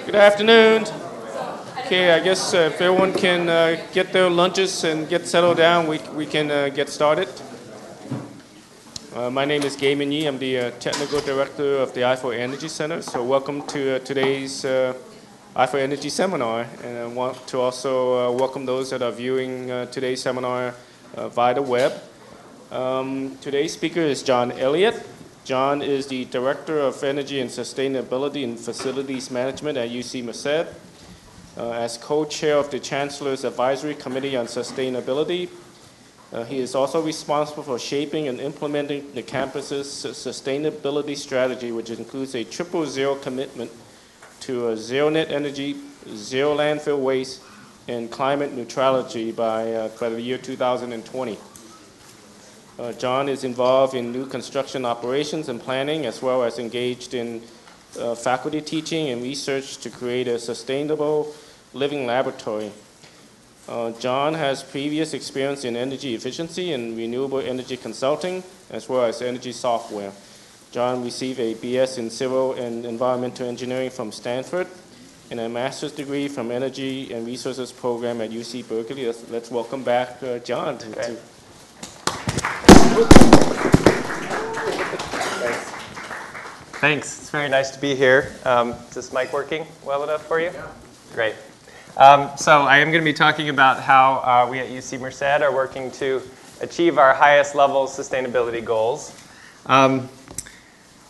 Good afternoon. Okay, I guess if everyone can get their lunches and get settled down, we can get started. My name is Gaiman Yee. I'm the Technical Director of the I4 Energy Center. So welcome to today's I4 Energy Seminar. And I want to also welcome those that are viewing today's seminar via the web. Today's speaker is John Elliott. John is the Director of Energy and Sustainability and Facilities Management at UC Merced. As co-chair of the Chancellor's Advisory Committee on Sustainability, he is also responsible for shaping and implementing the campus's sustainability strategy, which includes a 000 commitment to zero net energy, zero landfill waste, and climate neutrality by the year 2020. John is involved in new construction operations and planning, as well as engaged in faculty teaching and research to create a sustainable living laboratory. John has previous experience in energy efficiency and renewable energy consulting, as well as energy software. John received a BS in Civil and Environmental Engineering from Stanford and a master's degree from Energy and Resources program at UC Berkeley. Let's welcome back John. Thanks. It's very nice to be here. Is this mic working well enough for you? Yeah. Great. So I am going to be talking about how we at UC Merced are working to achieve our highest level sustainability goals.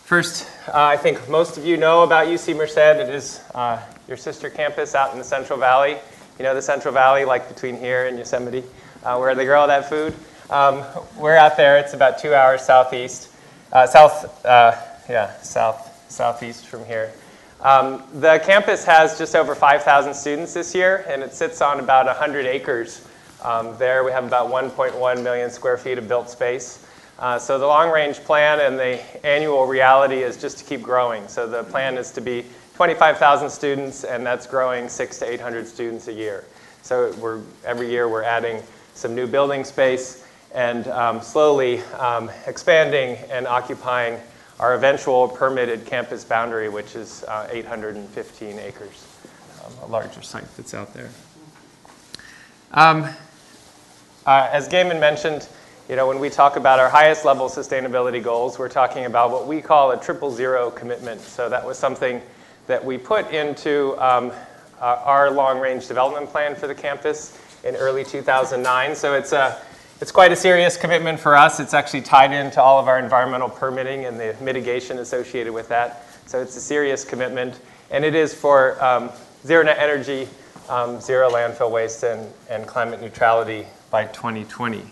First, I think most of you know about UC Merced. It is your sister campus out in the Central Valley. You know the Central Valley, like between here and Yosemite, where they grow all that food. We're out there. It's about 2 hours southeast, southeast from here. The campus has just over 5,000 students this year, and it sits on about 100 acres. There we have about 1.1 million square feet of built space. So the long-range plan and the annual reality is just to keep growing. So the plan is to be 25,000 students, and that's growing 600 to 800 students a year. So every year we're adding some new building space and slowly expanding and occupying our eventual permitted campus boundary, which is 815 acres, a larger site that's out there. As Gaiman mentioned, when we talk about our highest level sustainability goals, we're talking about what we call a 000 commitment. So that was something that we put into our long-range development plan for the campus in early 2009. So it's quite a serious commitment for us. It's actually tied into all of our environmental permitting and the mitigation associated with that. So it's a serious commitment. And it is for zero net energy, zero landfill waste, and climate neutrality by 2020.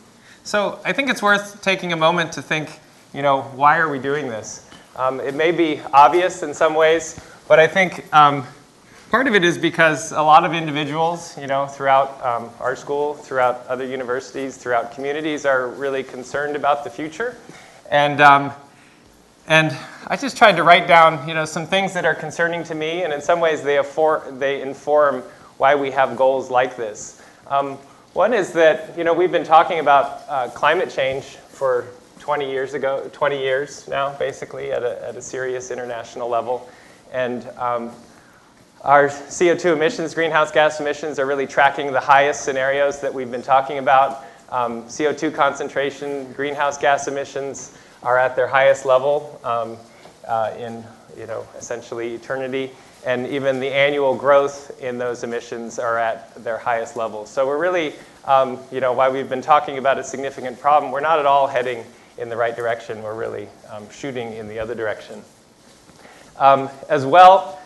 So I think it's worth taking a moment to think, why are we doing this? It may be obvious in some ways, but I think part of it is because a lot of individuals, throughout our school, throughout other universities, throughout communities are really concerned about the future. And I just tried to write down, some things that are concerning to me, and in some ways they inform why we have goals like this. One is that, we've been talking about climate change for 20 years now, basically, at a serious international level. And our CO2 emissions, greenhouse gas emissions, are really tracking the highest scenarios that we've been talking about. CO2 concentration, greenhouse gas emissions are at their highest level in essentially eternity. And even the annual growth in those emissions are at their highest level. So we're really, while we've been talking about a significant problem, we're not at all heading in the right direction. We're really shooting in the other direction. As well,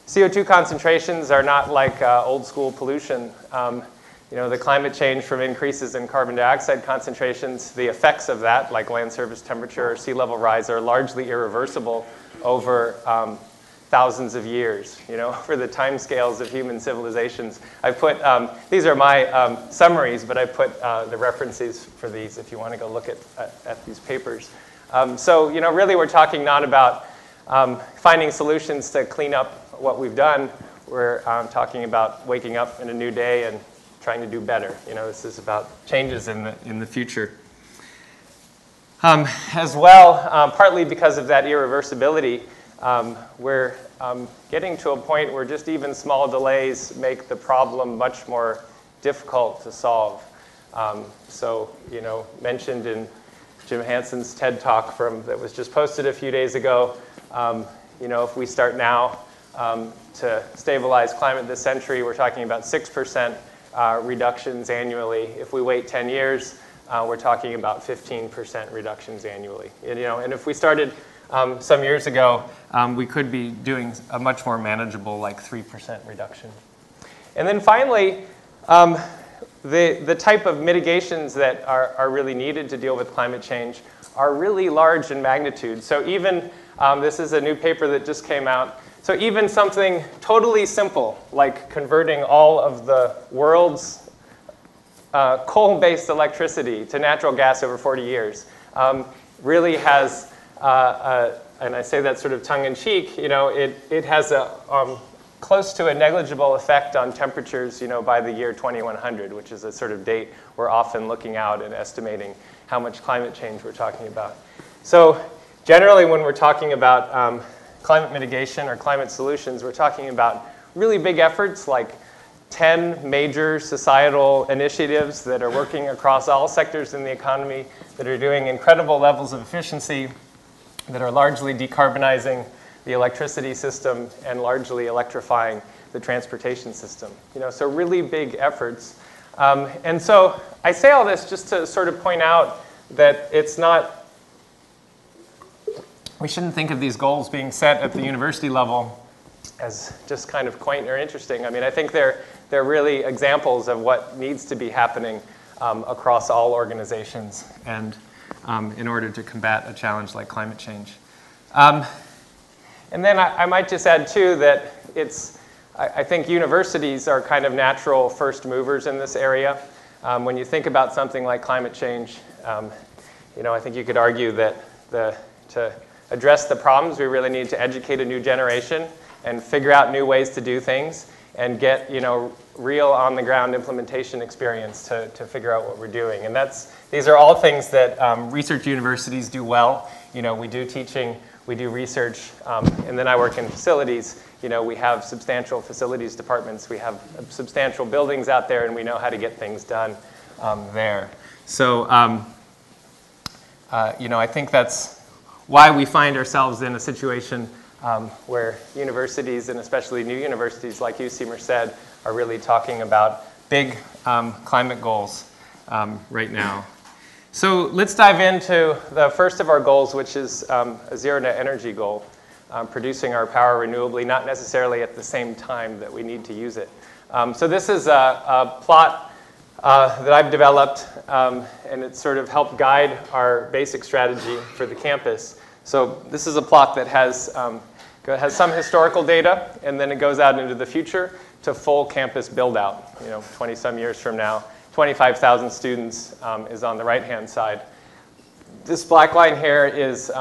CO2 concentrations are not like old school pollution. The climate change from increases in carbon dioxide concentrations, the effects of that, like land surface temperature or sea level rise, are largely irreversible over thousands of years, over the time scales of human civilizations. I put, these are my summaries, but I put the references for these if you want to go look at these papers. So, really we're talking not about finding solutions to clean up what we've done. We're talking about waking up in a new day and trying to do better. This is about changes in the future. As well, partly because of that irreversibility, we're getting to a point where just even small delays make the problem much more difficult to solve. So, mentioned in Jim Hansen's TED Talk that was just posted a few days ago, if we start now to stabilize climate this century, we're talking about 6% reductions annually. If we wait 10 years, we're talking about 15% reductions annually. And if we started some years ago, we could be doing a much more manageable, like 3% reduction. And then finally, the type of mitigations that are really needed to deal with climate change are really large in magnitude. So even, this is a new paper that just came out, so even something totally simple, like converting all of the world's coal-based electricity to natural gas over 40 years, really has, and I say that sort of tongue-in-cheek, it has a close to a negligible effect on temperatures, by the year 2100, which is a sort of date we're often looking out and estimating how much climate change we're talking about. So generally, when we're talking about climate mitigation or climate solutions, we're talking about really big efforts like 10 major societal initiatives that are working across all sectors in the economy, that are doing incredible levels of efficiency, that are largely decarbonizing the electricity system and largely electrifying the transportation system. So really big efforts. And so I say all this just to sort of point out that it's not, we shouldn't think of these goals being set at the university level as just kind of quaint or interesting. I mean, I think they're really examples of what needs to be happening across all organizations and in order to combat a challenge like climate change. And then I might just add, too, that I think universities are kind of natural first movers in this area. When you think about something like climate change, I think you could argue that to address the problems, we really need to educate a new generation and figure out new ways to do things and get, real on-the-ground implementation experience to figure out what we're doing. And these are all things that research universities do well. We do teaching, we do research, and then I work in facilities. We have substantial facilities departments. We have substantial buildings out there, and we know how to get things done there. So, I think that's why we find ourselves in a situation where universities, and especially new universities like UC Merced, are really talking about big climate goals right now. So let's dive into the first of our goals, which is a zero net energy goal, producing our power renewably, not necessarily at the same time that we need to use it. So this is a plot that I've developed, and it sort of helped guide our basic strategy for the campus. So this is a plot that has some historical data, and then it goes out into the future to full campus build out. 20-some years from now, 25,000 students is on the right-hand side. This black line here is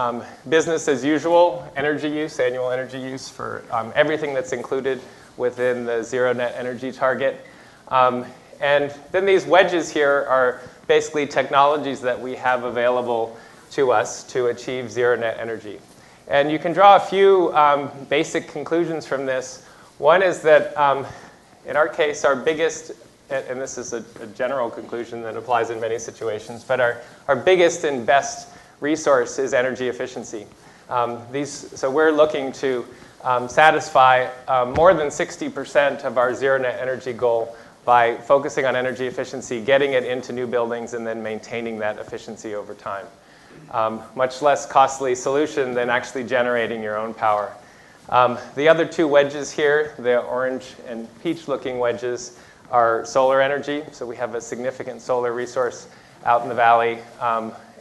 business as usual energy use, annual energy use for everything that's included within the zero net energy target. And then these wedges here are basically technologies that we have available to us to achieve zero net energy. And you can draw a few basic conclusions from this. One is that in our case, our biggest, and this is a general conclusion that applies in many situations, but our biggest and best resource is energy efficiency. So we're looking to satisfy more than 60% of our zero net energy goal by focusing on energy efficiency, getting it into new buildings, and then maintaining that efficiency over time. Much less costly solution than actually generating your own power. The other two wedges here, the orange and peach looking wedges, are solar energy. So we have a significant solar resource out in the valley,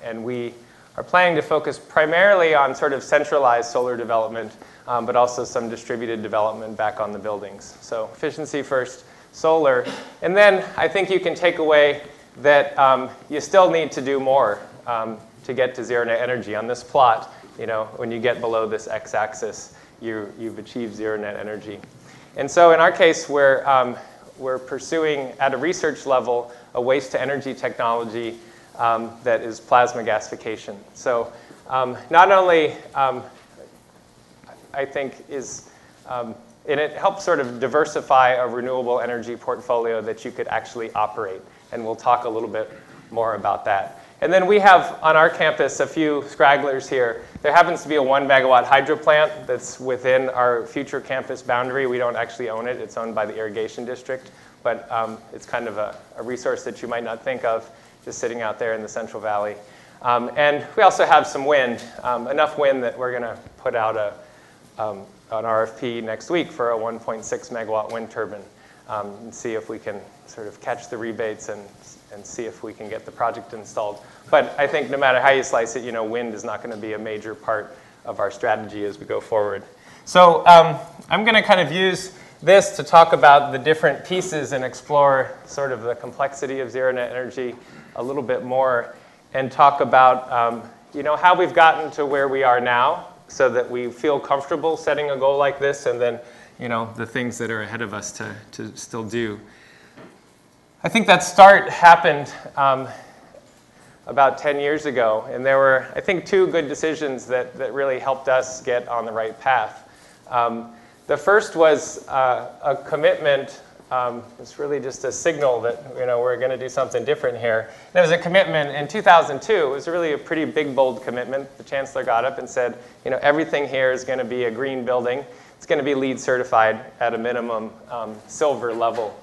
and we are planning to focus primarily on sort of centralized solar development, but also some distributed development back on the buildings. So efficiency first, solar. And then I think you can take away that you still need to do more to get to zero net energy. On this plot, when you get below this x-axis, you've achieved zero net energy. And so in our case, we're pursuing at a research level a waste to energy technology that is plasma gasification. So not only, I think, and it helps sort of diversify a renewable energy portfolio that you could actually operate. And we'll talk a little bit more about that. And then we have on our campus a few stragglers here. There happens to be a 1 megawatt hydro plant that's within our future campus boundary. We don't actually own it. It's owned by the irrigation district. But it's kind of a resource that you might not think of, just sitting out there in the Central Valley. And we also have some wind, enough wind that we're going to put out an RFP next week for a 1.6 megawatt wind turbine and see if we can sort of catch the rebates and see if we can get the project installed. But I think no matter how you slice it, wind is not going to be a major part of our strategy as we go forward. So I'm going to kind of use this to talk about the different pieces and explore sort of the complexity of zero net energy a little bit more and talk about how we've gotten to where we are now so that we feel comfortable setting a goal like this, and then the things that are ahead of us to still do. I think that start happened about 10 years ago, and there were, I think, 2 good decisions that really helped us get on the right path. The first was a commitment. It's really just a signal that we're going to do something different here. There was a commitment in 2002. It was really a pretty big, bold commitment. The Chancellor got up and said, everything here is going to be a green building. It's going to be LEED certified at a minimum silver level.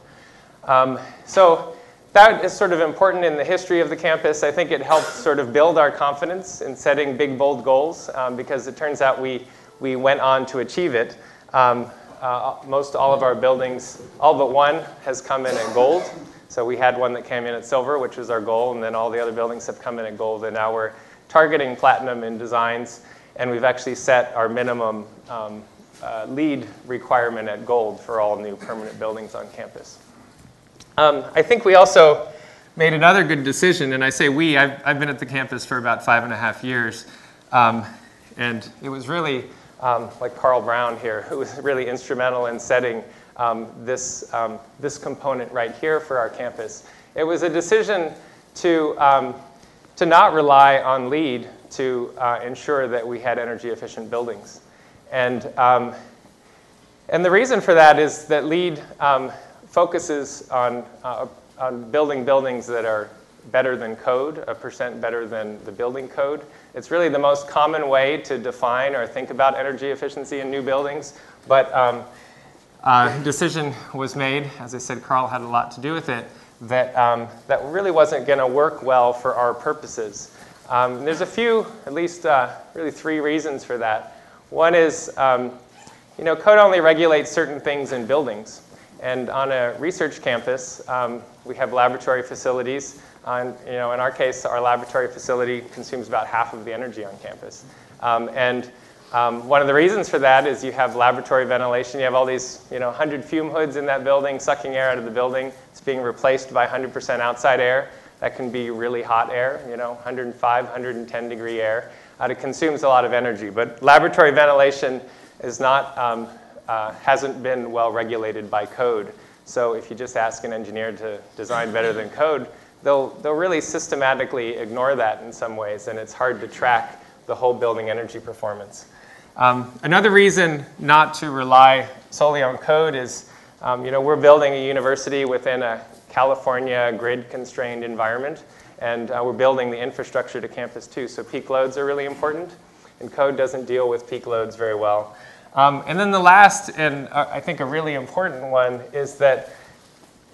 So that is sort of important in the history of the campus. I think it helped sort of build our confidence in setting big, bold goals because it turns out we went on to achieve it. Most all of our buildings, all but one, has come in at gold. So we had one that came in at silver, which was our goal, and then all the other buildings have come in at gold. And now we're targeting platinum in designs, and we've actually set our minimum LEED requirement at gold for all new permanent buildings on campus. I think we also made another good decision, and I say we. I've been at the campus for about 5.5 years, and it was really like Carl Brown here, who was really instrumental in setting this component right here for our campus. It was a decision to not rely on LEED to ensure that we had energy efficient buildings. And the reason for that is that LEED focuses on building buildings that are better than code, 1% better than the building code. It's really the most common way to define or think about energy efficiency in new buildings. But a decision was made, as I said, Carl had a lot to do with it, that really wasn't going to work well for our purposes. There's a few, at least really 3 reasons for that. One is, code only regulates certain things in buildings. And on a research campus, we have laboratory facilities. In our case, our laboratory facility consumes about half of the energy on campus. One of the reasons for that is you have laboratory ventilation. You have all these 100 fume hoods in that building, sucking air out of the building. It's being replaced by 100% outside air. That can be really hot air, 105, 110 degree air. It consumes a lot of energy. But laboratory ventilation is not, hasn't been well regulated by code. So if you just ask an engineer to design better than code, they'll really systematically ignore that in some ways, and it's hard to track the whole building energy performance. Another reason not to rely solely on code is, we're building a university within a California grid-constrained environment, and we're building the infrastructure to campus too. So peak loads are really important, and code doesn't deal with peak loads very well. And then the last, and I think a really important one, is that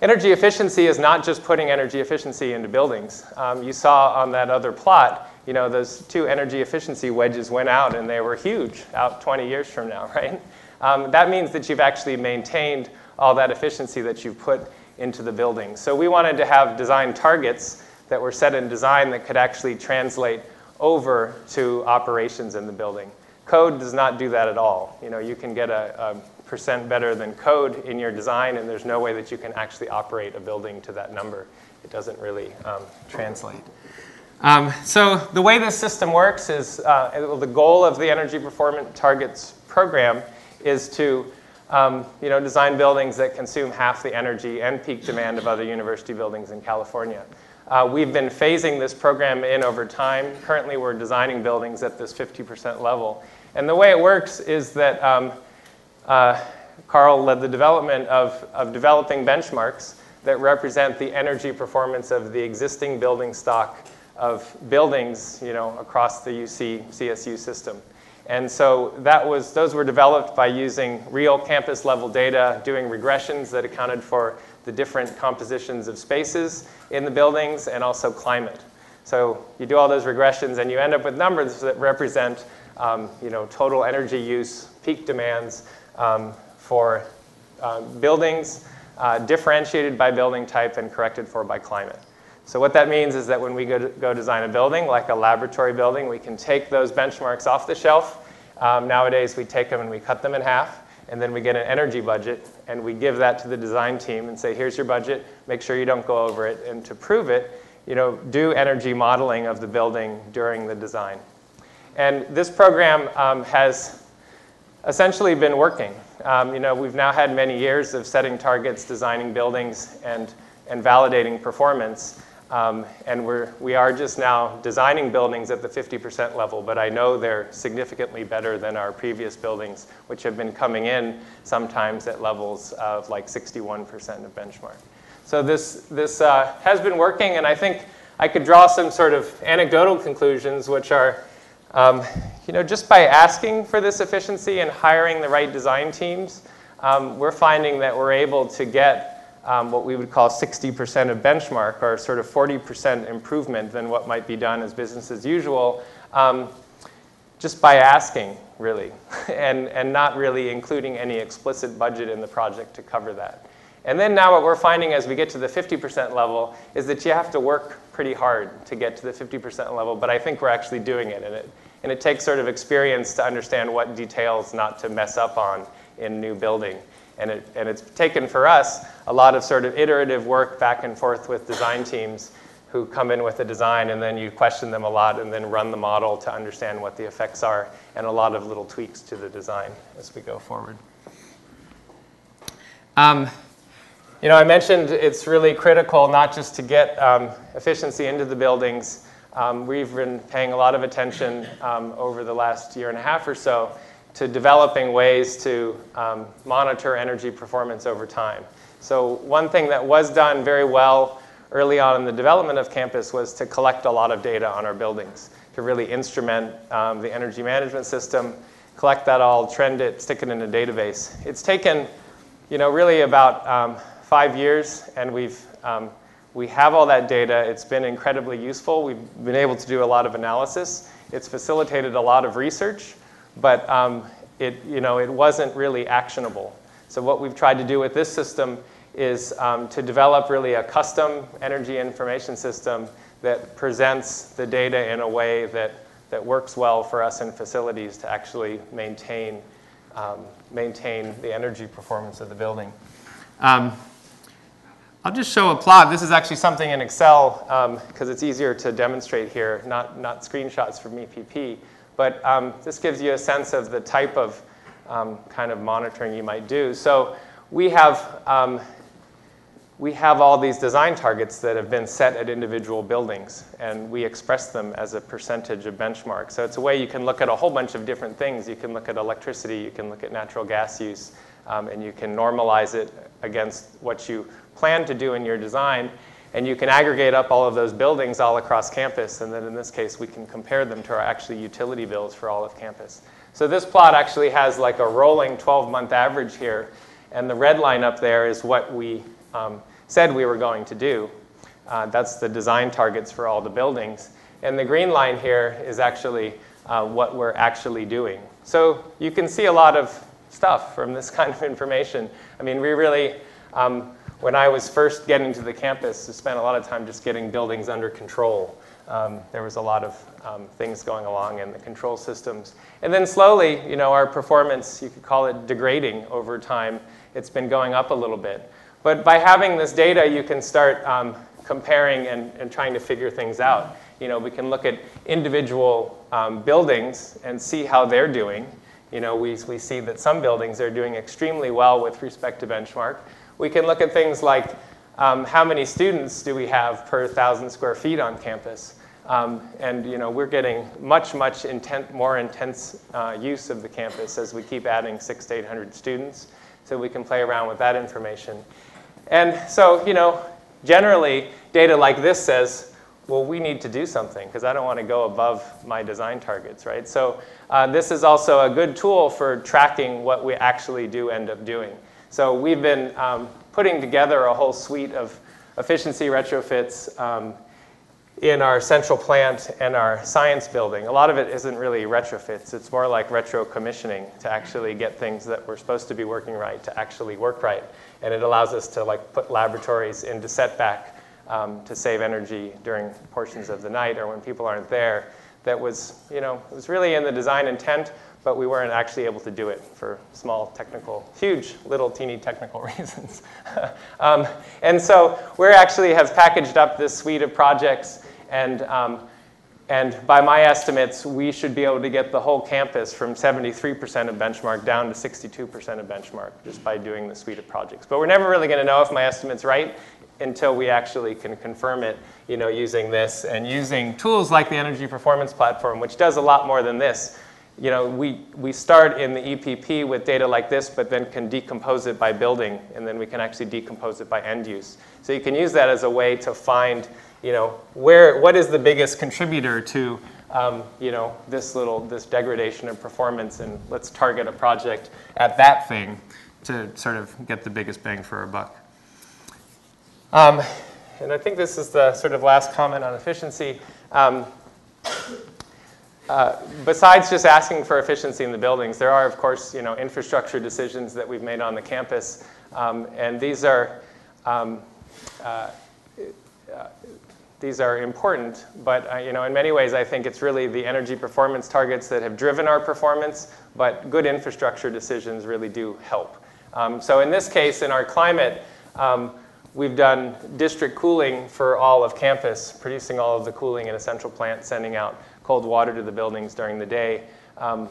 energy efficiency is not just putting energy efficiency into buildings. You saw on that other plot, those 2 energy efficiency wedges went out, and they were huge out 20 years from now, right? That means that you've actually maintained all that efficiency that you've put into the building. So we wanted to have design targets that were set in design that could actually translate over to operations in the building. Code does not do that at all. You can get a % better than code in your design, and there's no way that you can actually operate a building to that number. It doesn't really translate. So the way this system works is, the goal of the Energy Performance Targets program is to design buildings that consume half the energy and peak demand of other university buildings in California. We've been phasing this program in over time. Currently, we're designing buildings at this 50% level. And the way it works is that Carl led the development of developing benchmarks that represent the energy performance of the existing building stock of buildings, across the UC CSU system. And so those were developed by using real campus level data, doing regressions that accounted for the different compositions of spaces in the buildings and also climate. So you do all those regressions and you end up with numbers that represent total energy use, peak demands for buildings, differentiated by building type and corrected for by climate. So what that means is that when we go design a building, like a laboratory building, we can take those benchmarks off the shelf. Nowadays, we take them and we cut them in half, and then we get an energy budget, and we give that to the design team and say, here's your budget, make sure you don't go over it. And to prove it, do energy modeling of the building during the design. And this program has essentially been working. We've now had many years of setting targets, designing buildings, and validating performance. And we are just now designing buildings at the 50% level, but I know they're significantly better than our previous buildings, which have been coming in sometimes at levels of like 61% of benchmark. So this has been working, and I think I could draw some sort of anecdotal conclusions, which are, just by asking for this efficiency and hiring the right design teams, we're finding that we're able to get what we would call 60% of benchmark, or sort of 40% improvement than what might be done as business as usual, just by asking, really, and not really including any explicit budget in the project to cover that. And then now what we're finding as we get to the 50% level is that you have to work pretty hard to get to the 50% level, but I think we're actually doing it. And it takes sort of experience to understand what details not to mess up on in new building. And it's taken for us a lot of sort of iterative work back and forth with design teams who come in with a design, and then you question them a lot and then run the model to understand what the effects are, and a lot of little tweaks to the design as we go forward. I mentioned it's really critical not just to get efficiency into the buildings. We've been paying a lot of attention over the last year and a half or so to developing ways to monitor energy performance over time. So one thing that was done very well early on in the development of campus was to collect a lot of data on our buildings, to really instrument the energy management system, collect that all, trend it, stick it in a database. It's taken, really about 5 years, and we have all that data. It's been incredibly useful. We've been able to do a lot of analysis. It's facilitated a lot of research, but it wasn't really actionable. So what we've tried to do with this system is to develop really a custom energy information system that presents the data in a way that works well for us in facilities to actually maintain the energy performance of the building. I'll just show a plot. This is actually something in Excel because it's easier to demonstrate here, not screenshots from EPP. But this gives you a sense of the type of kind of monitoring you might do. So we have all these design targets that have been set at individual buildings, and we express them as a percentage of benchmark. So it's a way you can look at a whole bunch of different things. You can look at electricity, you can look at natural gas use, and you can normalize it against what you plan to do in your design. And you can aggregate up all of those buildings all across campus, and then in this case, we can compare them to our actually utility bills for all of campus. So this plot actually has like a rolling 12-month average here, and the red line up there is what we said we were going to do. That's the design targets for all the buildings. And the green line here is actually what we're actually doing. So you can see a lot of stuff from this kind of information. I mean, we really, when I was first getting to the campus, I spent a lot of time just getting buildings under control. There was a lot of things going along in the control systems. And then slowly, our performance, you could call it degrading over time. It's been going up a little bit. But by having this data, you can start comparing and trying to figure things out. We can look at individual buildings and see how they're doing. We see that some buildings are doing extremely well with respect to benchmark. We can look at things like how many students do we have per 1,000 square feet on campus? And we're getting much more intense use of the campus as we keep adding 600 to 800 students. So we can play around with that information. And so, generally, data like this says, well, we need to do something because I don't want to go above my design targets, right? So this is also a good tool for tracking what we actually do end up doing. So we've been putting together a whole suite of efficiency retrofits in our central plant and our science building. A lot of it isn't really retrofits. It's more like retro commissioning to actually get things that were supposed to be working right to actually work right. And it allows us to put laboratories into setback to save energy during portions of the night or when people aren't there. That was, it was really in the design intent, but we weren't actually able to do it for small huge little teeny technical reasons. And so we actually have packaged up this suite of projects, and by my estimates, we should be able to get the whole campus from 73% of benchmark down to 62% of benchmark just by doing the suite of projects. But we're never really going to know if my estimate's right until we actually can confirm it, using this and using tools like the Energy Performance Platform, which does a lot more than this. We start in the EPP with data like this, but then can decompose it by building, and then we can actually decompose it by end use. So you can use that as a way to find, what is the biggest contributor to, this degradation of performance, and let's target a project at that thing to sort of get the biggest bang for our buck. And I think this is the sort of last comment on efficiency. Besides just asking for efficiency in the buildings, there are, of course, infrastructure decisions that we've made on the campus, and these are important. But in many ways, I think it's really the energy performance targets that have driven our performance. But good infrastructure decisions really do help. So in this case, in our climate, we've done district cooling for all of campus, producing all of the cooling in a central plant, sending out cold water to the buildings during the day.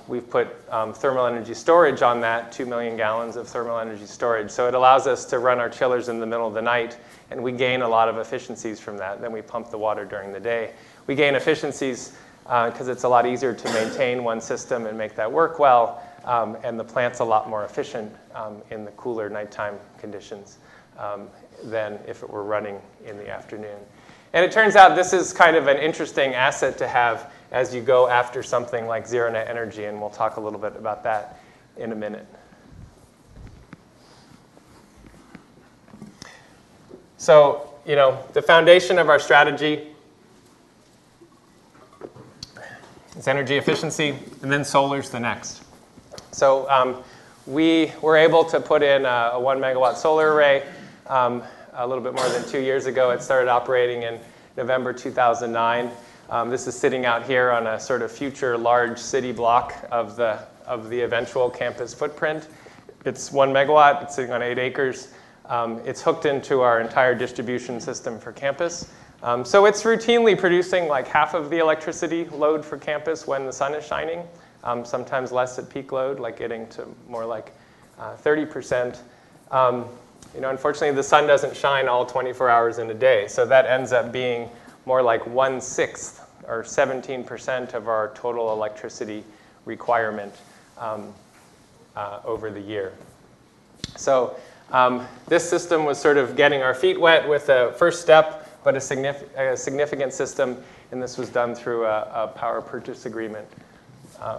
We've put thermal energy storage on that, 2 million gallons of thermal energy storage. So it allows us to run our chillers in the middle of the night, and we gain a lot of efficiencies from that. Then we pump the water during the day. We gain efficiencies because it's a lot easier to maintain one system and make that work well, and the plant's a lot more efficient in the cooler nighttime conditions than if it were running in the afternoon. And it turns out this is kind of an interesting asset to have as you go after something like zero net energy, and we'll talk a little bit about that in a minute. So, the foundation of our strategy is energy efficiency, and then solar's the next. So we were able to put in a 1 megawatt solar array a little bit more than 2 years ago. It started operating in November 2009. This is sitting out here on a sort of future large city block of the eventual campus footprint. It's 1 megawatt. It's sitting on 8 acres. It's hooked into our entire distribution system for campus. So it's routinely producing like half of the electricity load for campus when the sun is shining, sometimes less at peak load, like getting to more like 30%. Unfortunately, the sun doesn't shine all 24 hours in a day, so that ends up being more like 1/6 or 17% of our total electricity requirement over the year. So this system was sort of getting our feet wet with a first step, but a significant system, and this was done through a power purchase agreement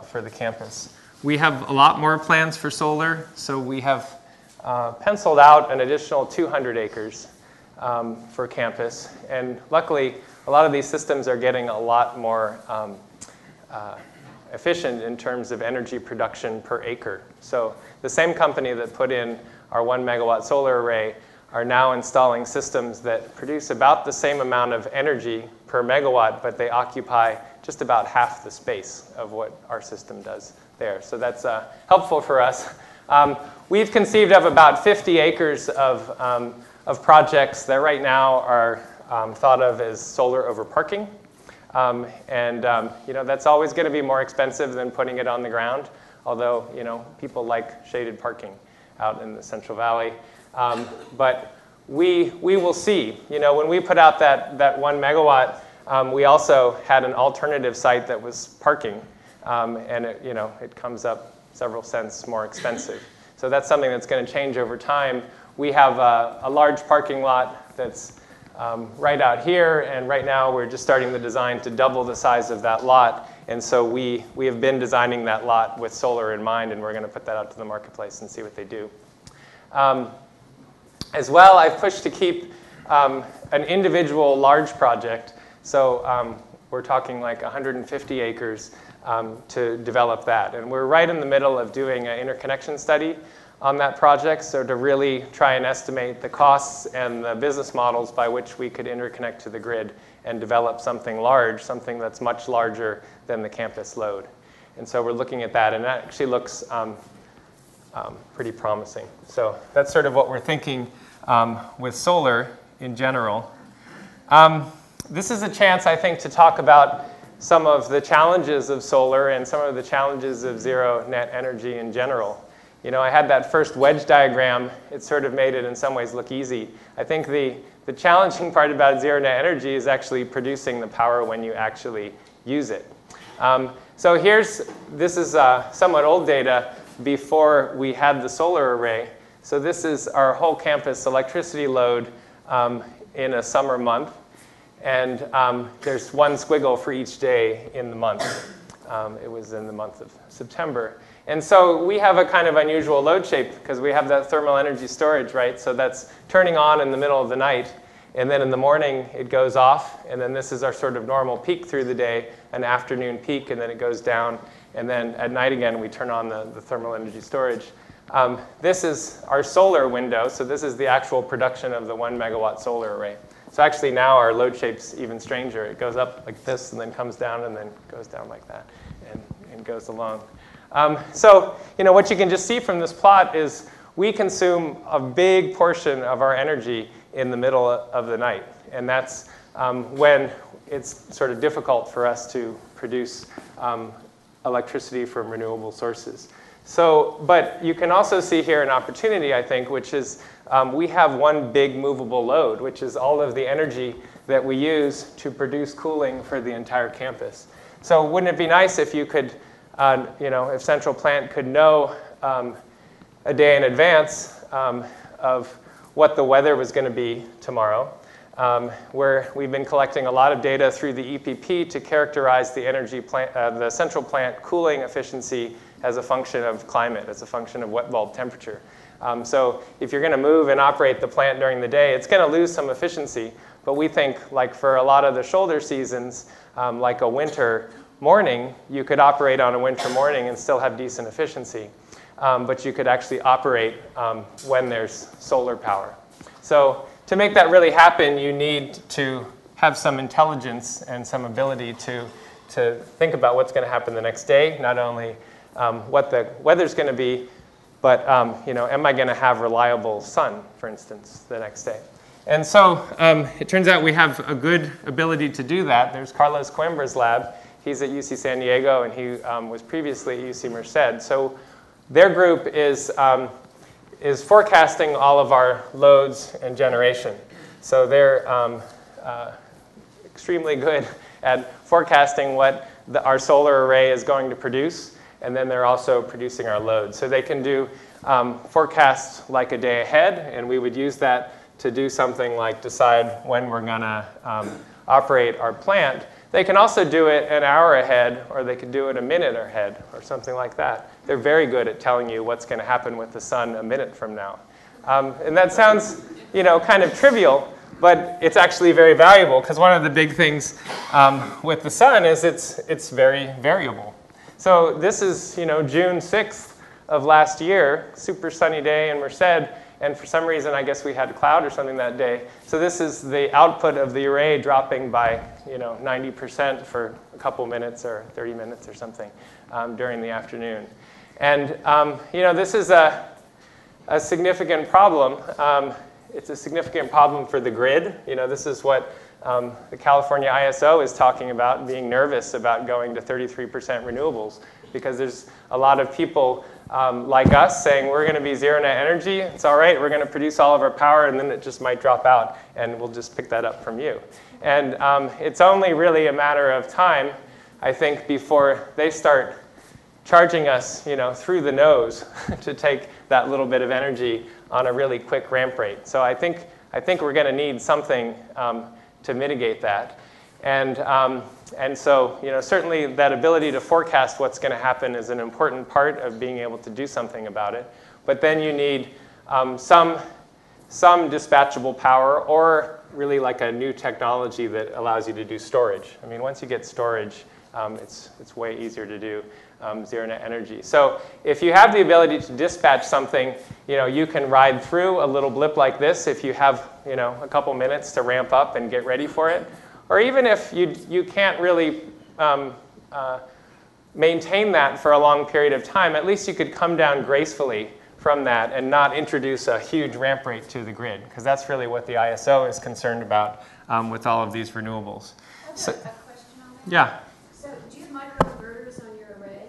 for the campus. We have a lot more plans for solar, so we have penciled out an additional 200 acres for campus. And luckily, a lot of these systems are getting a lot more efficient in terms of energy production per acre. So the same company that put in our 1 megawatt solar array are now installing systems that produce about the same amount of energy per megawatt, but they occupy just about half the space of what our system does there. So that's helpful for us. We've conceived of about 50 acres of projects that right now are thought of as solar over parking. That's always going to be more expensive than putting it on the ground, although people like shaded parking out in the Central Valley. But we will see. You know, when we put out that 1 megawatt, we also had an alternative site that was parking, and it comes up several cents more expensive. So that's something that's going to change over time. We have a large parking lot that's right out here, and right now we're just starting the design to double the size of that lot. And so we have been designing that lot with solar in mind, and we're going to put that out to the marketplace and see what they do. As well, I've pushed to keep an individual large project. So we're talking like 150 acres to develop that. And we're right in the middle of doing an interconnection study on that project, so to really try and estimate the costs and the business models by which we could interconnect to the grid and develop something large, something that's much larger than the campus load. And so we're looking at that, and that actually looks pretty promising. So that's sort of what we're thinking with solar in general. This is a chance, I think, to talk about some of the challenges of solar and some of the challenges of zero net energy in general. You know, I had that first wedge diagram. It sort of made it in some ways look easy. I think the challenging part about zero net energy is actually producing the power when you actually use it. So this is somewhat old data before we had the solar array. So this is our whole campus electricity load in a summer month. And there's one squiggle for each day in the month. It was in the month of September. And so we have a kind of unusual load shape because we have that thermal energy storage, right? So that's turning on in the middle of the night. And then in the morning, it goes off. And then this is our sort of normal peak through the day, an afternoon peak, and then it goes down. And then at night again, we turn on the thermal energy storage. This is our solar window. So this is the actual production of the 1 megawatt solar array. So actually now our load shape's even stranger. It goes up like this and then comes down and then goes down like that and goes along. So what you can just see from this plot is we consume a big portion of our energy in the middle of the night. And that's when it's sort of difficult for us to produce electricity from renewable sources. So, but you can also see here an opportunity, I think, which is we have one big movable load, which is all of the energy that we use to produce cooling for the entire campus. So wouldn't it be nice if you could, if Central Plant could know a day in advance of what the weather was going to be tomorrow, where we've been collecting a lot of data through the EPP to characterize the energy plant, the Central Plant cooling efficiency as a function of climate, as a function of wet bulb temperature. So if you're going to move and operate the plant during the day, it's going to lose some efficiency. But we think, like for a lot of the shoulder seasons, like a winter morning, you could operate on a winter morning and still have decent efficiency. But you could actually operate when there's solar power. So to make that really happen, you need to have some intelligence and some ability to think about what's going to happen the next day, not only what the weather's going to be, but am I going to have reliable sun, for instance, the next day? And so it turns out we have a good ability to do that. There's Carlos Coimbra's lab. He's at UC San Diego, and he was previously at UC Merced. So their group is forecasting all of our loads and generation. So they're extremely good at forecasting what our solar array is going to produce, and then they're also producing our load. So they can do forecasts like a day ahead, and we would use that to do something like decide when we're going to operate our plant. They can also do it an hour ahead, or they could do it a minute ahead, or something like that. They're very good at telling you what's going to happen with the sun a minute from now. And that sounds, kind of trivial, but it's actually very valuable, because one of the big things with the sun is it's very variable. So this is, June 6th of last year, super sunny day in Merced, and for some reason, I guess we had a cloud or something that day. So this is the output of the array dropping by, 90% for a couple minutes or 30 minutes or something during the afternoon. And, this is a significant problem. It's a significant problem for the grid. This is what the California ISO is talking about being nervous about going to 33% renewables because there's a lot of people like us saying we're going to be zero net energy. It's all right. We're going to produce all of our power, and then it just might drop out, and we'll just pick that up from you. And it's only really a matter of time, I think, before they start charging us, through the nose to take that little bit of energy on a really quick ramp rate. So I think we're going to need something to mitigate that. And so, certainly that ability to forecast what's going to happen is an important part of being able to do something about it. But then you need some dispatchable power, or really like a new technology that allows you to do storage. I mean, once you get storage, it's way easier to do zero net energy. So if you have the ability to dispatch something, you can ride through a little blip like this if you have a couple minutes to ramp up and get ready for it. Or even if you can't really maintain that for a long period of time, at least you could come down gracefully from that and not introduce a huge ramp rate to the grid, because that's really what the ISO is concerned about with all of these renewables. So, a question on that? Yeah. So do you have microinverters on your array?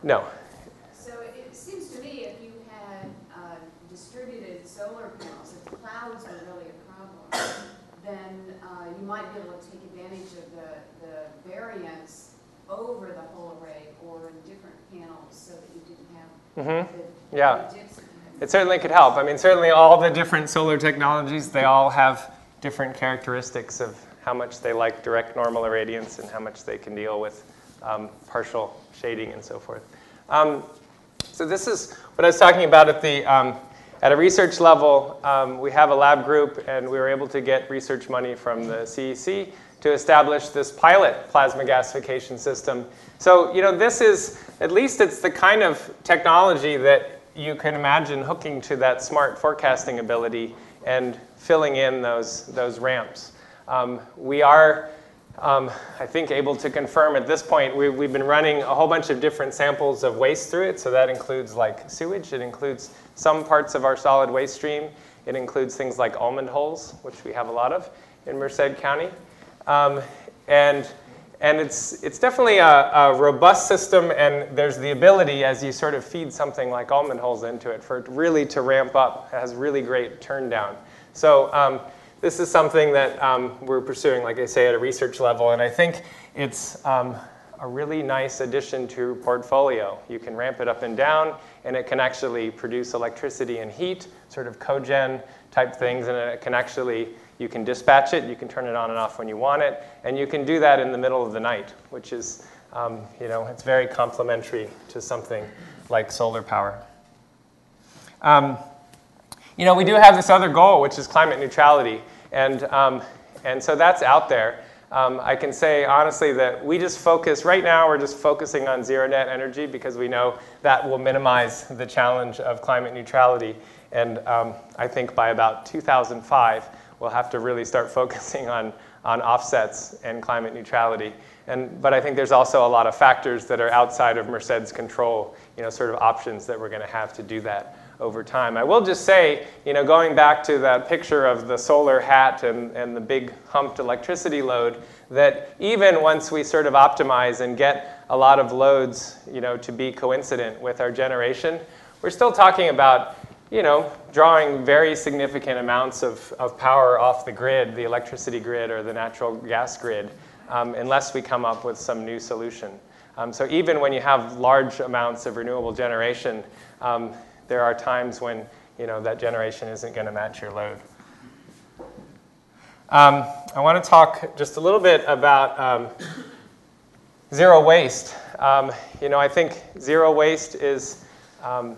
No. So it seems to me if you had distributed solar panels, if clouds were really a problem, then you might be able to take advantage of the variance over the whole array or in different panels so that you didn't have Yeah. It certainly could help. I mean, certainly all the different solar technologies, they all have different characteristics of how much they like direct normal irradiance and how much they can deal with partial shading and so forth. So this is what I was talking about at a research level. We have a lab group, and we were able to get research money from the CEC to establish this pilot plasma gasification system. So, this is, at least it's the kind of technology that you can imagine hooking to that smart forecasting ability and filling in those ramps. We are, I think, able to confirm at this point, we've been running a whole bunch of different samples of waste through it. So that includes like sewage. It includes some parts of our solid waste stream. It includes things like almond holes, which we have a lot of in Merced County. And it's definitely a robust system, and there's the ability, as you sort of feed something like almond holes into it, for it really to ramp up. It has really great turn down. So this is something that we're pursuing, like I say, at a research level, and I think it's a really nice addition to your portfolio. You can ramp it up and down, and it can actually produce electricity and heat, sort of cogen type things, and it can actually, you can dispatch it, you can turn it on and off when you want it, and you can do that in the middle of the night, which is, it's very complementary to something like solar power. We do have this other goal, which is climate neutrality, and so that's out there. I can say honestly that we just focus, right now we're just focusing on zero net energy because we know that will minimize the challenge of climate neutrality. And I think by about 2005, we'll have to really start focusing on offsets and climate neutrality. But I think there's also a lot of factors that are outside of Merced's control, sort of options that we're going to have to do that over time. I will just say, going back to that picture of the solar hat and the big humped electricity load, that even once we sort of optimize and get a lot of loads, to be coincident with our generation, we're still talking about, drawing very significant amounts of power off the grid, the electricity grid or the natural gas grid, unless we come up with some new solution. So even when you have large amounts of renewable generation, there are times when that generation isn't going to match your load. I want to talk just a little bit about zero waste. I think zero waste is, I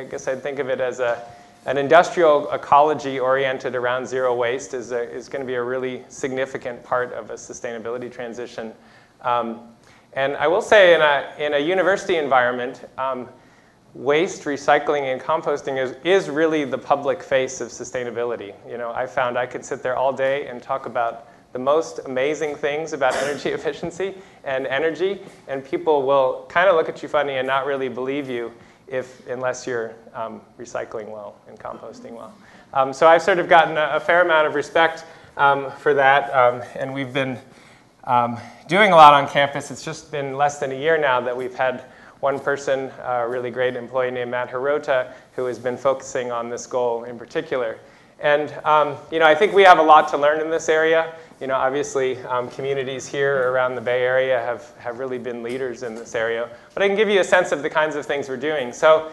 guess I'd think of it as an industrial ecology oriented around zero waste is going to be a really significant part of a sustainability transition. And I will say in a university environment, waste, recycling, and composting is really the public face of sustainability. I found I could sit there all day and talk about the most amazing things about energy efficiency and energy, and people will kind of look at you funny and not really believe you unless you're recycling well and composting well. So I've sort of gotten a fair amount of respect for that, and we've been doing a lot on campus. It's just been less than a year now that we've had one person, a really great employee named Matt Hirota, who has been focusing on this goal in particular. And I think we have a lot to learn in this area. Obviously, communities here around the Bay Area have really been leaders in this area. But I can give you a sense of the kinds of things we're doing. So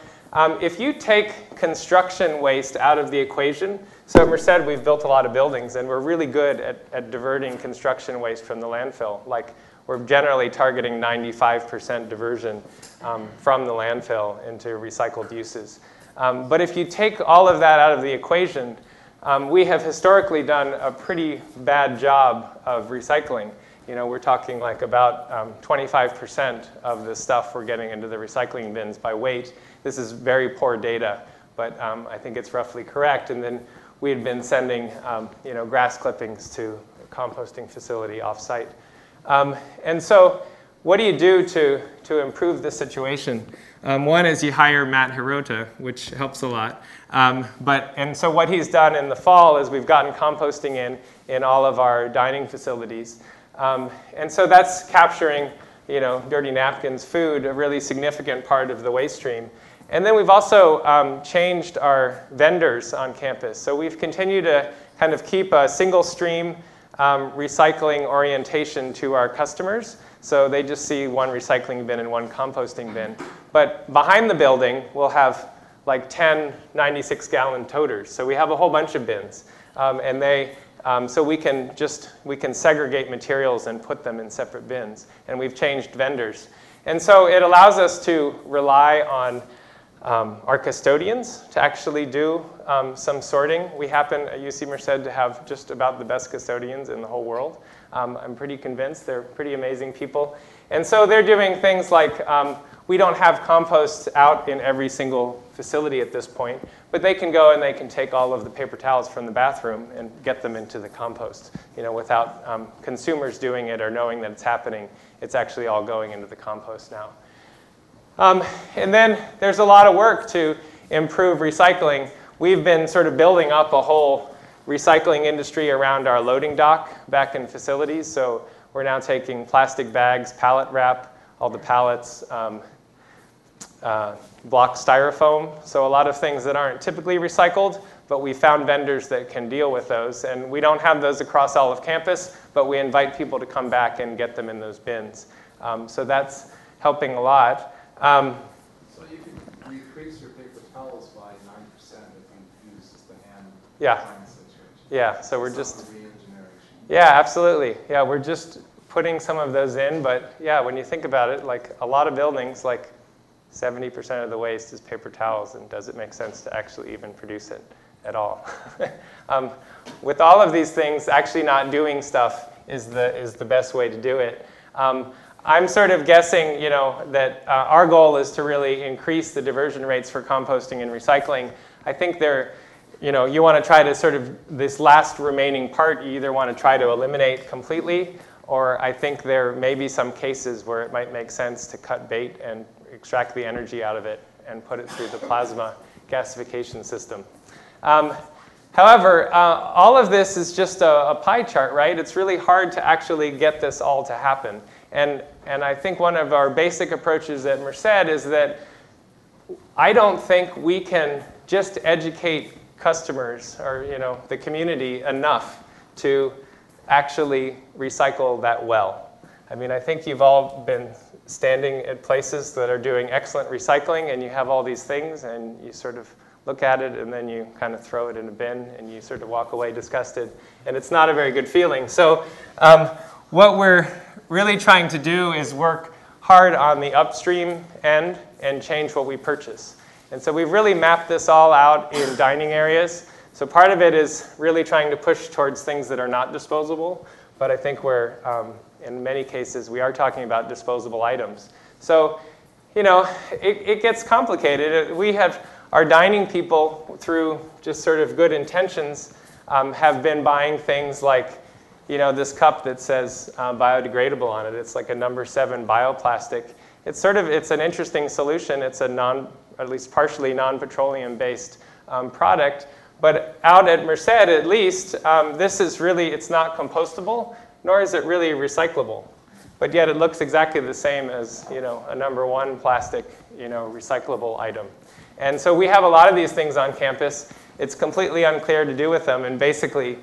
if you take construction waste out of the equation, so at Merced, we've built a lot of buildings, and we're really good at diverting construction waste from the landfill. Like, we're generally targeting 95% diversion from the landfill into recycled uses. But if you take all of that out of the equation, we have historically done a pretty bad job of recycling. We're talking like about 25% of the stuff we're getting into the recycling bins by weight. This is very poor data, but I think it's roughly correct. And then we had been sending grass clippings to a composting facility off-site. And so what do you do to improve the situation? One is you hire Matt Hirota, which helps a lot. And so what he's done in the fall is we've gotten composting in all of our dining facilities. And so that's capturing dirty napkins, food, a really significant part of the waste stream. And then we've also changed our vendors on campus. So we've continued to kind of keep a single stream recycling orientation to our customers. So they just see one recycling bin and one composting bin. But behind the building, we'll have like 10 96-gallon toters. So we have a whole bunch of bins. So we can segregate materials and put them in separate bins. And we've changed vendors. And so it allows us to rely on our custodians to actually do some sorting. We happen at UC Merced to have just about the best custodians in the whole world. I'm pretty convinced they're pretty amazing people. And so they're doing things like, we don't have compost out in every single facility at this point, but they can go and they can take all of the paper towels from the bathroom and get them into the compost, without consumers doing it or knowing that it's happening. It's actually all going into the compost now. And then there's a lot of work to improve recycling. We've been sort of building up a whole recycling industry around our loading dock back in facilities. So we're now taking plastic bags, pallet wrap, all the pallets, block styrofoam. So a lot of things that aren't typically recycled, but we found vendors that can deal with those. And we don't have those across all of campus, but we invite people to come back and get them in those bins. So that's helping a lot. So you can decrease your paper towels by 9% if you use the hand situation. Yeah, so we're just re-engineering. Yeah, absolutely. Yeah, we're just putting some of those in, but yeah, when you think about it, like a lot of buildings, like 70% of the waste is paper towels, and does it make sense to actually even produce it at all? With all of these things, actually not doing stuff is the best way to do it. I'm sort of guessing, that our goal is to really increase the diversion rates for composting and recycling. I think you want to try to sort of, this last remaining part, you either want to try to eliminate completely, or I think there may be some cases where it might make sense to cut bait and extract the energy out of it and put it through the plasma gasification system. However, all of this is just a pie chart, right? It's really hard to actually get this all to happen. And I think one of our basic approaches at Merced is that I don't think we can just educate customers or the community enough to actually recycle that well. I mean, I think you've all been standing at places that are doing excellent recycling, and you have all these things, and you sort of look at it, and then you kind of throw it in a bin, and you sort of walk away disgusted, and it's not a very good feeling. So what we're really trying to do is work hard on the upstream end and change what we purchase. And so we've really mapped this all out in dining areas. So part of it is really trying to push towards things that are not disposable, but I think we're, in many cases, we are talking about disposable items. So, it gets complicated. We have our dining people, through just sort of good intentions, have been buying things like, this cup that says biodegradable on it. It's like a number 7 bioplastic. It's an interesting solution. It's a at least partially non-petroleum based product, But out at Merced, at least, this is really, it's not compostable, nor is it really recyclable. But yet it looks exactly the same as, a #1 plastic, recyclable item. And so we have a lot of these things on campus. It's completely unclear to do with them. And basically,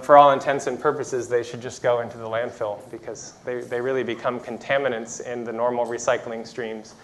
for all intents and purposes, they should just go into the landfill because they really become contaminants in the normal recycling streams.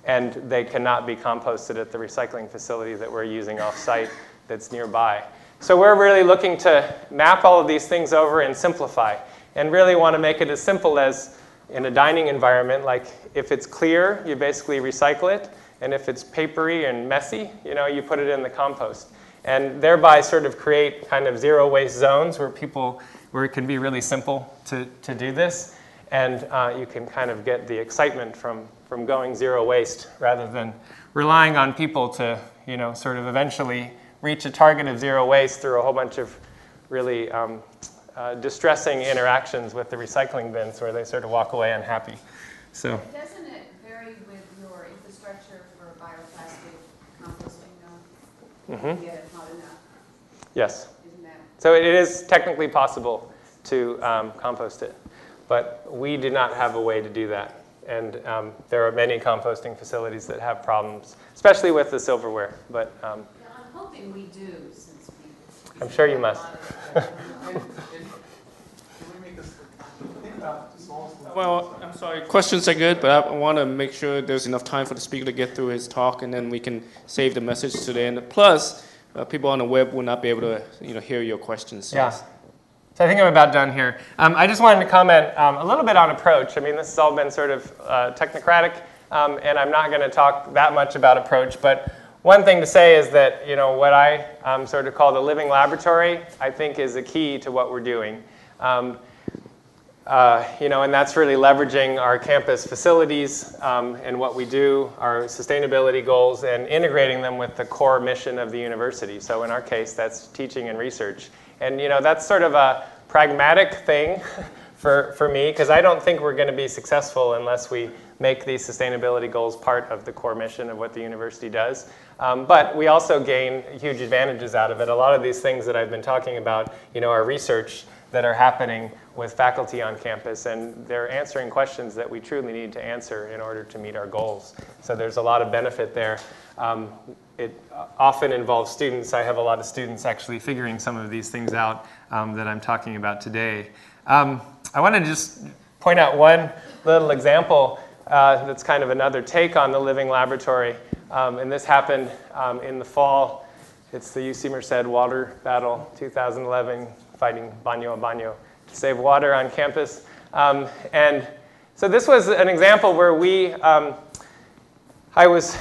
And they cannot be composted at the recycling facility that we're using off-site that's nearby. So we're really looking to map all of these things over and simplify, and really want to make it as simple as in a dining environment, like if it's clear, you basically recycle it, and if it's papery and messy, you put it in the compost. And thereby sort of create kind of zero waste zones where it can be really simple to do this. And you can kind of get the excitement from going zero waste rather than relying on people to, sort of eventually reach a target of zero waste through a whole bunch of really distressing interactions with the recycling bins where they sort of walk away unhappy. So. Doesn't it vary with your infrastructure for bioplastic composting though? Mm-hmm. Yeah, it's not enough. Yes. Isn't that? So it is technically possible to compost it, but we do not have a way to do that. And there are many composting facilities that have problems, especially with the silverware. But Yeah, I'm hoping we do, since we. I'm sure you must. Well, I'm sorry, questions are good, but I want to make sure there's enough time for the speaker to get through his talk, and then we can save the message to the end. Plus, people on the web will not be able to hear your questions. So. Yeah. So I think I'm about done here. I just wanted to comment a little bit on approach. I mean, this has all been sort of technocratic, and I'm not going to talk that much about approach. But one thing to say is that what I sort of call the living laboratory, I think, is a key to what we're doing. And that's really leveraging our campus facilities and what we do, our sustainability goals, and integrating them with the core mission of the university. So in our case, that's teaching and research. And that's sort of a pragmatic thing for me, because I don't think we're going to be successful unless we make these sustainability goals part of the core mission of what the university does. But we also gain huge advantages out of it. A lot of these things that I've been talking about, are research that are happening with faculty on campus, and they're answering questions that we truly need to answer in order to meet our goals. So there's a lot of benefit there. It often involves students. I have a lot of students actually figuring some of these things out that I'm talking about today. I want to just point out one little example that's kind of another take on the living laboratory. And this happened in the fall. It's the UC Merced water battle 2011, fighting baño a baño to save water on campus. And so this was an example where I was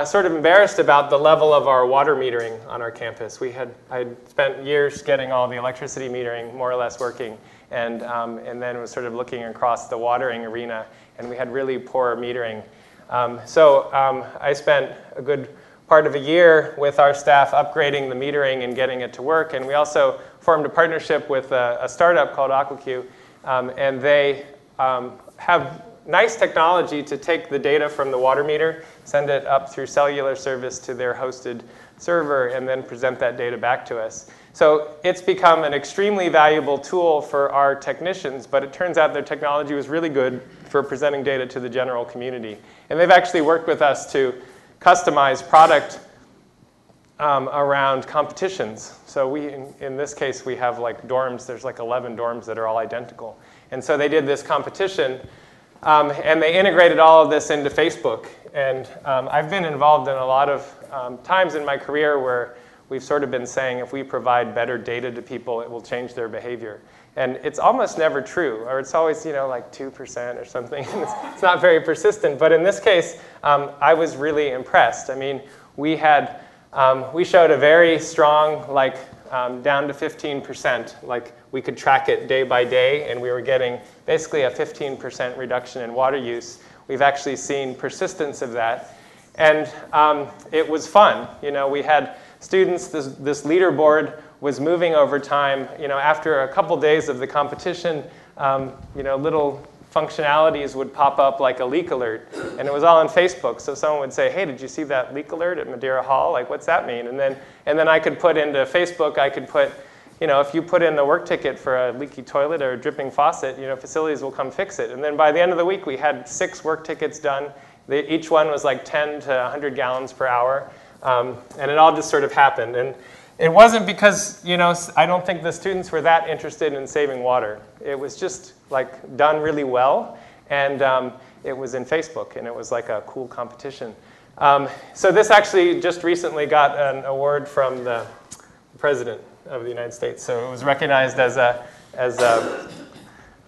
sort of embarrassed about the level of our water metering on our campus. I had spent years getting all the electricity metering more or less working, and then was sort of looking across the watering arena, and we had really poor metering. So I spent a good part of a year with our staff upgrading the metering and getting it to work, and we also formed a partnership with a startup called AquaQ, and they have nice technology to take the data from the water meter, send it up through cellular service to their hosted server, and then present that data back to us. So it's become an extremely valuable tool for our technicians, but it turns out their technology was really good for presenting data to the general community. And they've actually worked with us to customize product around competitions. So in this case, we have like dorms. There's like 11 dorms that are all identical. And so they did this competition, and they integrated all of this into Facebook. And I've been involved in a lot of times in my career where we've sort of been saying if we provide better data to people, it will change their behavior. And it's almost never true, or it's always like 2% or something. It's not very persistent. But in this case, I was really impressed. I mean, we showed a very strong, down to 15%. Like we could track it day by day, and we were getting basically a 15% reduction in water use. We've actually seen persistence of that. And it was fun. We had students, this leaderboard was moving over time. After a couple days of the competition, little functionalities would pop up like a leak alert. And it was all on Facebook. So someone would say, hey, did you see that leak alert at Madeira Hall? Like, what's that mean? And then I could put into Facebook, I could put, if you put in a work ticket for a leaky toilet or a dripping faucet, facilities will come fix it. And then by the end of the week, we had 6 work tickets done. Each one was like 10 to 100 gallons per hour. And it all just sort of happened. And it wasn't because, I don't think the students were that interested in saving water. It was just like done really well. And it was in Facebook, and it was like a cool competition. So this actually just recently got an award from the President of the United States. So it was recognized as a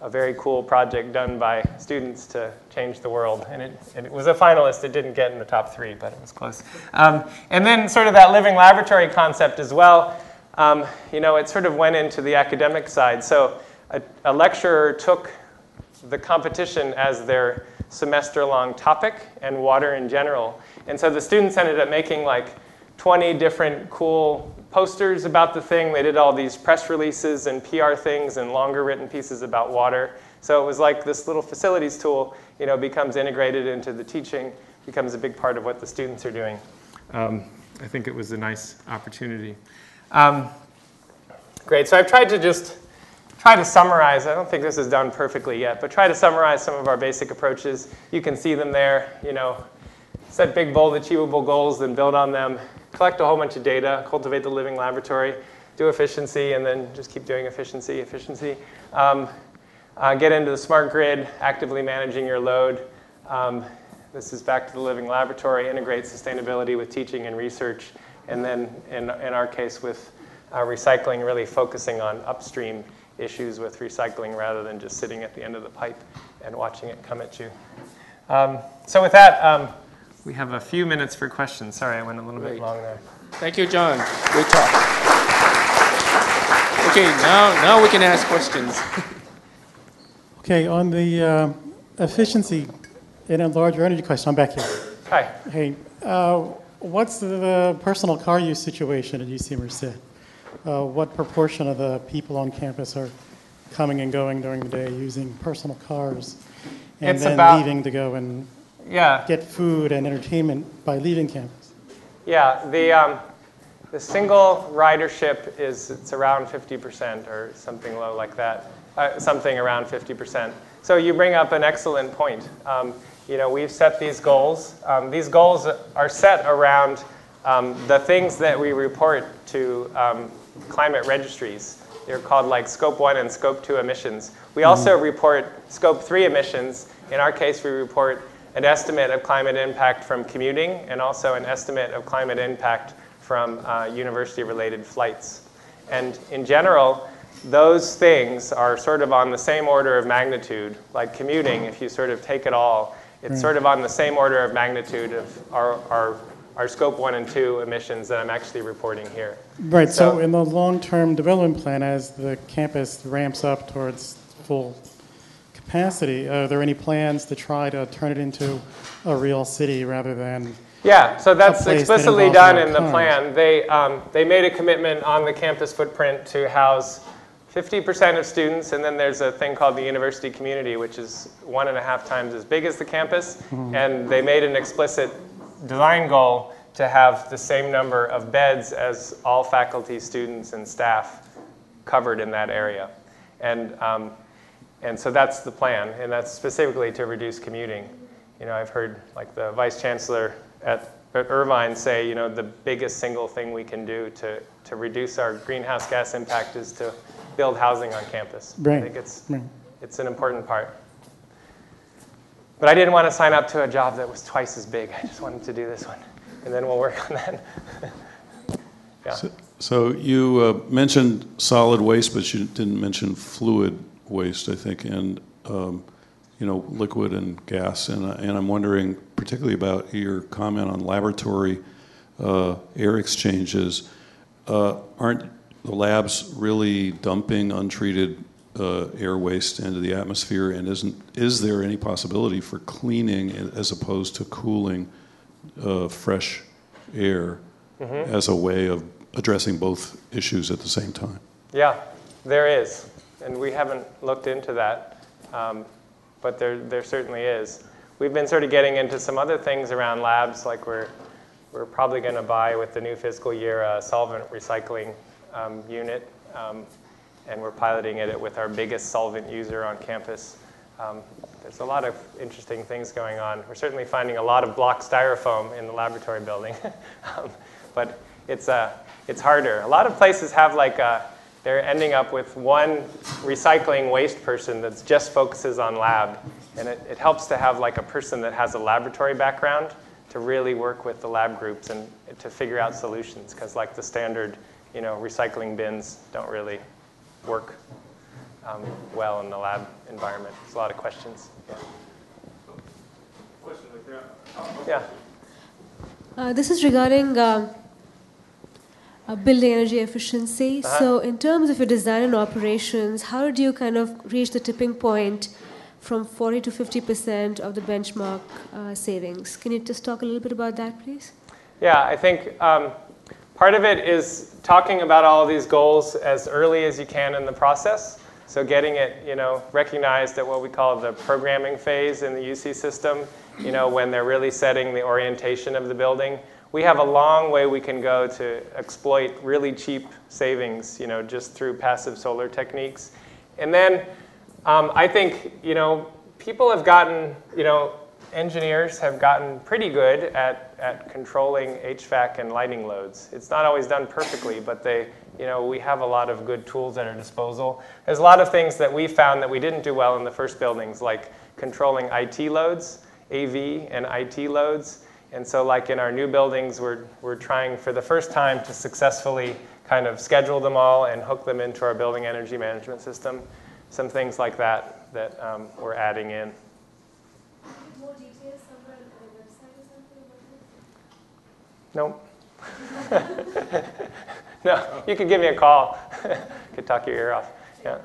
very cool project done by students to change the world. And it was a finalist. It didn't get in the top 3, but it was close. And then sort of that living laboratory concept as well, it sort of went into the academic side. So a lecturer took the competition as their semester-long topic and water in general. And so the students ended up making like 20 different cool posters about the thing. They did all these press releases and PR things and longer written pieces about water. So it was like this little facilities tool, becomes integrated into the teaching, becomes a big part of what the students are doing. I think it was a nice opportunity. Great, so I've tried to summarize. I don't think this is done perfectly yet, but try to summarize some of our basic approaches. You can see them there, set big, bold, achievable goals, then build on them. Collect a whole bunch of data, cultivate the living laboratory, do efficiency, and then just keep doing efficiency. Get into the smart grid, actively managing your load. This is back to the living laboratory, integrate sustainability with teaching and research, and then in our case with recycling, really focusing on upstream issues with recycling rather than just sitting at the end of the pipe and watching it come at you. So with that, we have a few minutes for questions. Sorry, I went a little bit long there. Thank you, John. Great talk. Okay, now we can ask questions. Okay, on the efficiency in a larger energy question, I'm back here. Hi. Hey, what's the personal car use situation at UC Merced? What proportion of the people on campus are coming and going during the day using personal cars and then leaving to go and get food and entertainment by leaving campus? Yeah, the single ridership it's around 50% or something low like that, something around 50%. So you bring up an excellent point. We've set these goals. These goals are set around the things that we report to climate registries. They're called like Scope 1 and Scope 2 emissions. We also report Scope 3 emissions. In our case, we report an estimate of climate impact from commuting and also an estimate of climate impact from university-related flights. And in general, those things are sort of on the same order of magnitude. Like commuting, if you sort of take it all, it's sort of on the same order of magnitude of our Scope 1 and 2 emissions that I'm actually reporting here. Right, so in the long-term development plan, as the campus ramps up towards full capacity, are there any plans to try to turn it into a real city rather than so that's explicitly done in the plan. They made a commitment on the campus footprint to house 50% of students, and then there's a thing called the university community, which is 1.5 times as big as the campus, and they made an explicit design goal to have the same number of beds as all faculty, students, and staff covered in that area. And so that's the plan, and that's specifically to reduce commuting. I've heard like the Vice Chancellor at Irvine say, the biggest single thing we can do to reduce our greenhouse gas impact is to build housing on campus. Right. I think it's an important part. But I didn't want to sign up to a job that was twice as big. I just wanted to do this one, and then we'll work on that. So you mentioned solid waste, but you didn't mention fluid waste, I think, and liquid and gas. And I'm wondering particularly about your comment on laboratory air exchanges. Aren't the labs really dumping untreated air waste into the atmosphere, and is there any possibility for cleaning as opposed to cooling fresh air as a way of addressing both issues at the same time? Yeah, there is, and we haven't looked into that. but there certainly is. We've been sort of getting into some other things around labs, like we're probably going to buy with the new fiscal year a solvent recycling unit, and we're piloting it with our biggest solvent user on campus. There's a lot of interesting things going on. We're certainly finding a lot of block styrofoam in the laboratory building, but it's harder. A lot of places have like they're ending up with one recycling waste person that just focuses on lab, and it helps to have like a person that has a laboratory background to really work with the lab groups and to figure out solutions, because like the standard, recycling bins don't really work well in the lab environment. There's a lot of questions. Yeah. Question right there. Yeah. This is regarding building energy efficiency. So in terms of your design and operations, how do you kind of reach the tipping point from 40 to 50% of the benchmark savings? Can you just talk a little bit about that, please? Yeah, I think part of it is talking about all of these goals as early as you can in the process. So getting it, recognized at what we call the programming phase in the UC system, when they're really setting the orientation of the building. We have a long way we can go to exploit really cheap savings, just through passive solar techniques. And then I think, people have gotten, engineers have gotten pretty good at controlling HVAC and lighting loads. It's not always done perfectly, but we have a lot of good tools at our disposal. There's a lot of things that we found that we didn't do well in the first buildings, like controlling IT loads, AV and IT loads. And so like in our new buildings, we're trying for the first time to successfully kind of schedule them all and hook them into our building energy management system. Some things like that we're adding in. More details somewhere on the website or something? Nope. No, you could give me a call. Could talk your ear off. Yeah.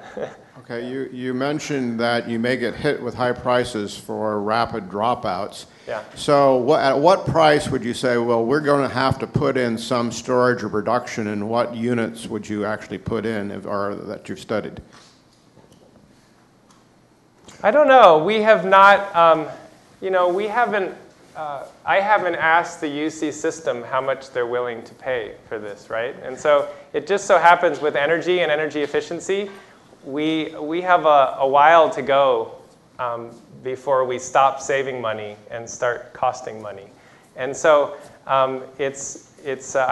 Okay, you mentioned that you may get hit with high prices for rapid dropouts. Yeah. So at what price would you say, well, we're going to have to put in some storage or reduction, and what units would you actually put in or that you've studied? I don't know. We have not, we haven't, I haven't asked the UC system how much they're willing to pay for this, right? And so it just so happens with energy and energy efficiency, we have a while to go before we stop saving money and start costing money. And so I'm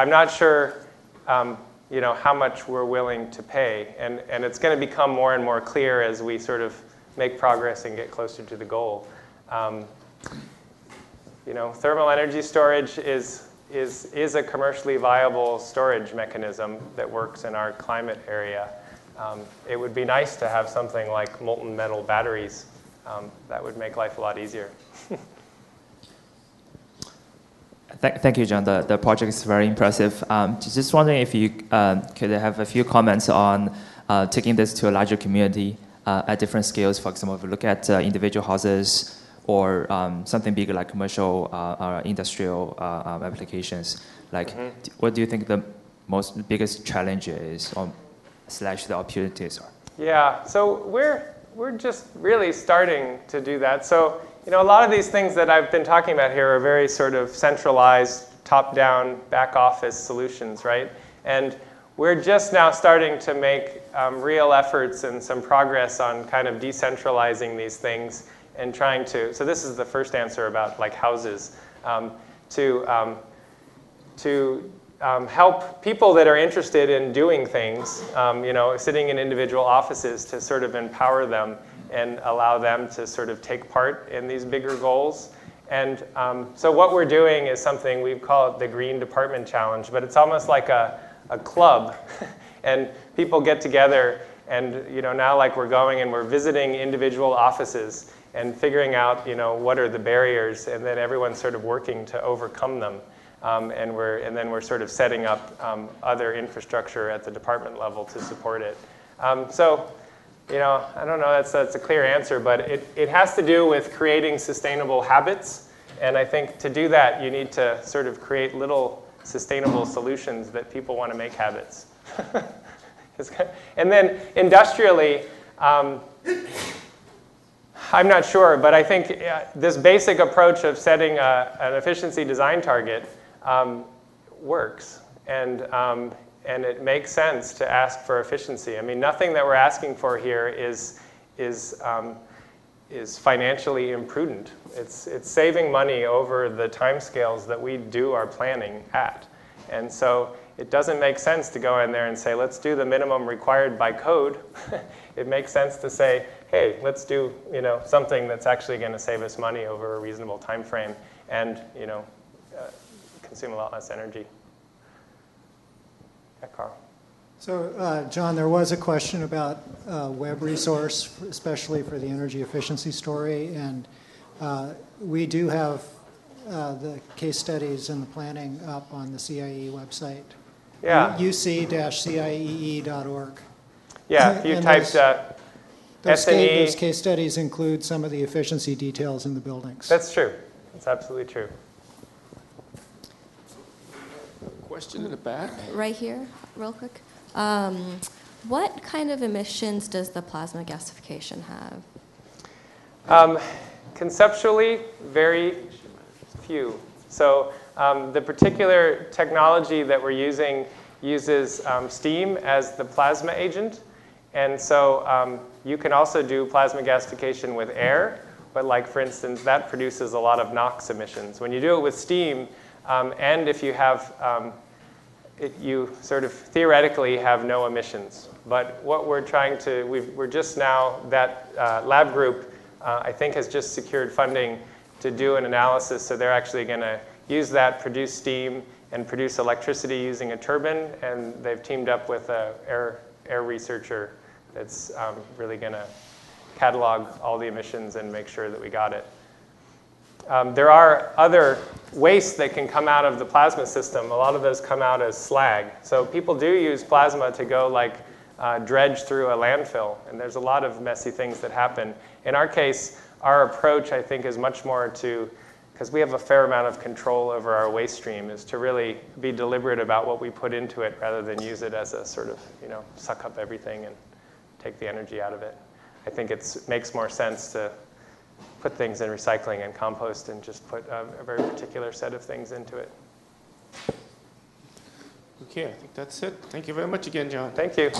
not sure, how much we're willing to pay. And it's going to become more and more clear as we sort of make progress and get closer to the goal. Thermal energy storage is a commercially viable storage mechanism that works in our climate area. It would be nice to have something like molten metal batteries. That would make life a lot easier. Thank you, John. The project is very impressive. Just wondering if you could have a few comments on taking this to a larger community at different scales. For example, if you look at individual houses or something bigger like commercial or industrial applications, like what do you think the biggest challenge is, or / the opportunities are? Yeah, so we're just really starting to do that. So a lot of these things that I've been talking about here are very sort of centralized, top-down, back-office solutions, right? And we're just now starting to make real efforts and some progress on kind of decentralizing these things and trying to, so this is the first answer about like houses, to help people that are interested in doing things, sitting in individual offices, to sort of empower them and allow them to sort of take part in these bigger goals. And so what we're doing is something we call it the Green Department Challenge, but it's almost like a club. And people get together and now like we're going and we're visiting individual offices and figuring out what are the barriers, and then everyone's sort of working to overcome them. And then we're sort of setting up other infrastructure at the department level to support it. So I don't know that's a clear answer, but it has to do with creating sustainable habits. And I think to do that, you need to sort of create little sustainable solutions that people want to make habits. And then industrially, I'm not sure, but I think this basic approach of setting an efficiency design target works, and it makes sense to ask for efficiency. I mean, nothing that we're asking for here is financially imprudent. It's saving money over the timescales that we do our planning at, and so it doesn't make sense to go in there and say, let's do the minimum required by code. It makes sense to say, hey, let's do something that's actually going to save us money over a reasonable time frame and consume a lot less energy. Yeah, Carl. So, John, there was a question about web resource, especially for the energy efficiency story, and we do have the case studies and the planning up on the CIE website. Yeah. uc-ciee.org. Yeah, if you typed those S&E. Those case studies include some of the efficiency details in the buildings. That's true. That's absolutely true. Question in the back. Right here, real quick. What kind of emissions does the plasma gasification have? Conceptually, very few. So the particular technology that we're using uses steam as the plasma agent. And so you can also do plasma gasification with air, but like, for instance, that produces a lot of NOx emissions. When you do it with steam, and if you have, you sort of theoretically have no emissions. But what we're trying to, we're just now, that lab group, I think, has just secured funding to do an analysis. So they're actually going to use that, produce steam, and produce electricity using a turbine. And they've teamed up with an air researcher that's really going to catalog all the emissions and make sure that we got it. There are other wastes that can come out of the plasma system. A lot of those come out as slag. So people do use plasma to go like dredge through a landfill. And there's a lot of messy things that happen. In our case, our approach, I think, is much more to, because we have a fair amount of control over our waste stream, is to really be deliberate about what we put into it rather than use it as a sort of, suck up everything and take the energy out of it. I think it makes more sense to put things in recycling and compost and just put a very particular set of things into it. Okay, I think that's it. Thank you very much again, John. Thank you.